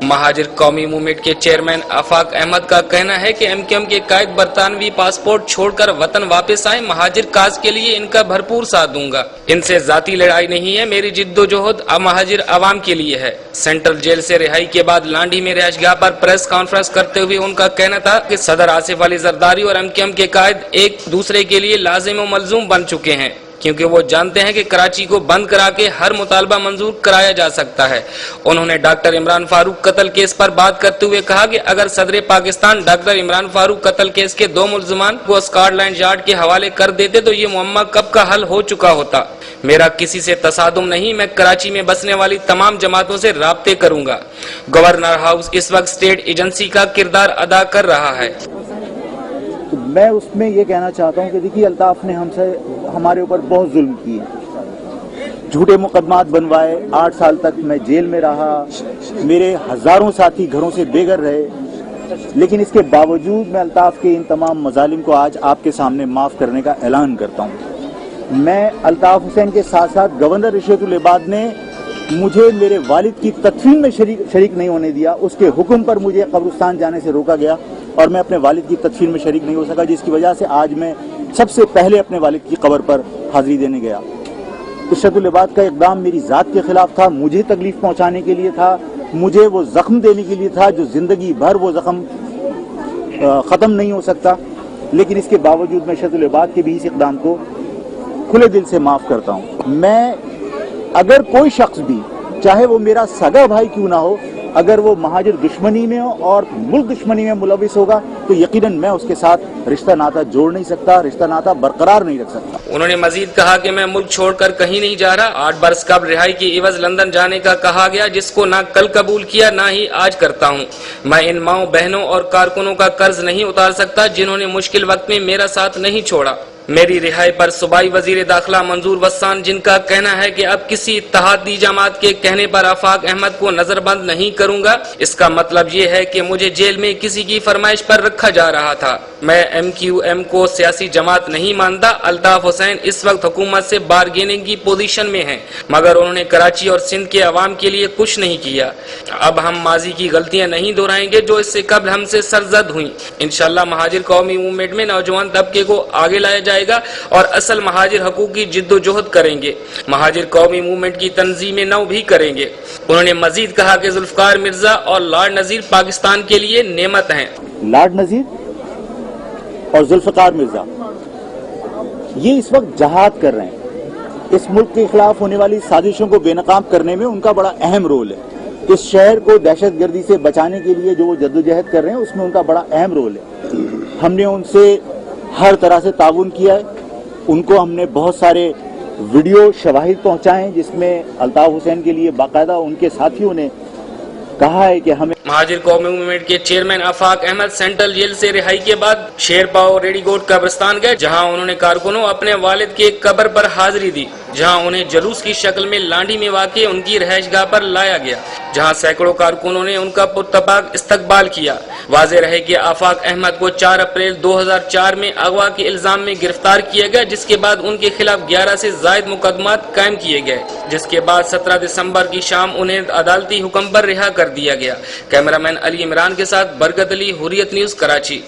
Muhajir कौमी movement के chairman आफाक अहमद का कहना है कि एमक्यूएम के कायद बरतानवी पासपोर्ट छोड़कर वतन वापस आए, महाजिर काज के लिए इनका भरपूर साथ दूंगा। इनसे जाती लड़ाई नहीं है, मेरी जिद्दोजहद महाजिर अवाम के लिए है। सेंट्रल जेल से रिहाई के बाद लांडी में रिहाइशगाह पर प्रेस कॉन्फ्रेंस करते हुए उनका कहना था कि सदर आसिफ अली जरदारी और एमक्यूएम के कायद एक दूसरे के लिए लाजिम व मलजूम बन चुके हैं, क्योंकि वो जानते हैं कि कराची को बंद करा के हर मुतालबा मंजूर कराया जा सकता है। उन्होंने डॉक्टर इमरान फारूक कत्ल केस पर बात करते हुए कहा कि अगर सदर पाकिस्तान डॉक्टर इमरान फारूक कत्ल केस के 2 मुल्ज़िमान को स्कॉटलैंड यार्ड के हवाले कर देते तो ये मुअम्मा कब का हल हो चुका होता। मेरा किसी से तसादुम नहीं, मैं कराची में बसने वाली तमाम जमातों से राब्ते करूंगा। गवर्नर हाउस इस वक्त स्टेट एजेंसी का किरदार अदा कर रहा है। तो मैं उसमें ये कहना चाहता हूँ कि देखिए, अल्ताफ ने हमारे ऊपर बहुत जुल्म किए, झूठे मुकदमात बनवाए, 8 साल तक मैं जेल में रहा, मेरे हजारों साथी घरों से बेघर रहे, लेकिन इसके बावजूद मैं अल्ताफ के इन तमाम मजालिम को आज आपके सामने माफ करने का ऐलान करता हूँ। मैं अल्ताफ हुसैन के साथ साथ गवर्नर रिशवतुल इबाद ने मुझे मेरे वालिद की तदफीन में शरीक नहीं होने दिया, उसके हुक्म पर मुझे कब्रिस्तान जाने से रोका गया और मैं अपने वालिद की तदफीन में शरीक नहीं हो सका, जिसकी वजह से आज मैं सबसे पहले अपने वालिद की कब्र पर हाजिरी देने गया। रिशवतुल इबाद का इक़दाम मेरी ज़ात के खिलाफ था, मुझे तकलीफ पहुंचाने के लिए था, मुझे वो जख्म देने के लिए था जो जिंदगी भर वो जख्म ख़त्म नहीं हो सकता। लेकिन इसके बावजूद मैं रिशवतुल इबाद के भी इस इक़दाम को खुले दिल से माफ़ करता हूँ। मैं अगर कोई शख्स भी, चाहे वो मेरा सगा भाई क्यों ना हो, अगर वो महाजिर दुश्मनी में हो और मुल्क दुश्मनी में मुलविस होगा तो यकीनन मैं उसके साथ रिश्ता नाता जोड़ नहीं सकता, रिश्ता नाता बरकरार नहीं रख सकता। उन्होंने मजीद कहा कि मैं मुल्क छोड़कर कहीं नहीं जा रहा। 8 बरस कबल रिहाई की इवज लंदन जाने का कहा गया, जिसको ना कल कबूल किया ना ही आज करता हूँ। मैं इन माओ बहनों और कारकुनों का कर्ज नहीं उतार सकता जिन्होंने मुश्किल वक्त में मेरा साथ नहीं छोड़ा। मेरी रिहाई पर सूबाई वजीर दाखिला मंजूर वस्सान, जिनका कहना है कि अब किसी इत्तेहादी जमात के कहने पर आफाक अहमद को नजरबंद नहीं करूंगा, इसका मतलब ये है कि मुझे जेल में किसी की फरमाइश पर रखा जा रहा था। मैं एमक्यूएम को सियासी जमात नहीं मानता। अल्ताफ हुसैन इस वक्त हुकूमत से बारगेनिंग की पोजीशन में हैं, मगर उन्होंने कराची और सिंध के अवाम के लिए कुछ नहीं किया। अब हम माजी की गलतियां नहीं दोहराएंगे जो इससे कबल हमसे सरजद हुई। इंशाअल्लाह महाजिर कौमी मूवमेंट में नौजवान तबके को आगे लाया जाएगा और असल महाजिर हकूक की जिद्दोजहद करेंगे। महाजिर कौमी मूवमेंट की तंजीमें नौ भी करेंगे। उन्होंने मजीद कहा कि जुल्फकार मिर्जा और लॉर्ड नजीर पाकिस्तान के लिए नेमत हैं। लॉर्ड नजीर और जुल्फकार मिर्जा ये इस वक्त जहाद कर रहे हैं। इस मुल्क के खिलाफ होने वाली साजिशों को बेनकाब करने में उनका बड़ा अहम रोल है। इस शहर को दहशतगर्दी से बचाने के लिए जो वो जद्दोजहद कर रहे हैं उसमें उनका बड़ा अहम रोल है। हमने उनसे हर तरह से ताउन किया है। उनको हमने बहुत सारे वीडियो शवाहिद पहुंचाए जिसमें अल्ताफ हुसैन के लिए बाकायदा उनके साथियों ने कहा है कि हमें। महाजिर कौमी मूवमेंट के चेयरमैन आफाक अहमद सेंट्रल जेल से रिहाई के बाद शेरपाव रेडीगोट कब्रिस्तान गए, जहां उन्होंने कारकुनों अपने वालिद के कब्र पर हाजिरी दी, जहां उन्हें जुलूस की शक्ल में लांडी में वाक़ उनकी रिहाइशगाह पर लाया गया, जहां सैकड़ों कारकुनों ने उनका पुरतपाक इस्तकबाल किया। वाज़ेह रहे कि आफाक अहमद को 4 अप्रैल 2004 में अगवा के इल्जाम में गिरफ्तार किया गया, जिसके बाद उनके खिलाफ 11 से जायद मुकदमात कायम किए गए, जिसके बाद 17 दिसंबर की शाम उन्हें अदालती हुक्म पर रिहा कर दिया गया। कैमरामैन अली इमरान के साथ बरकत अली, हुर्रियत न्यूज़, कराची।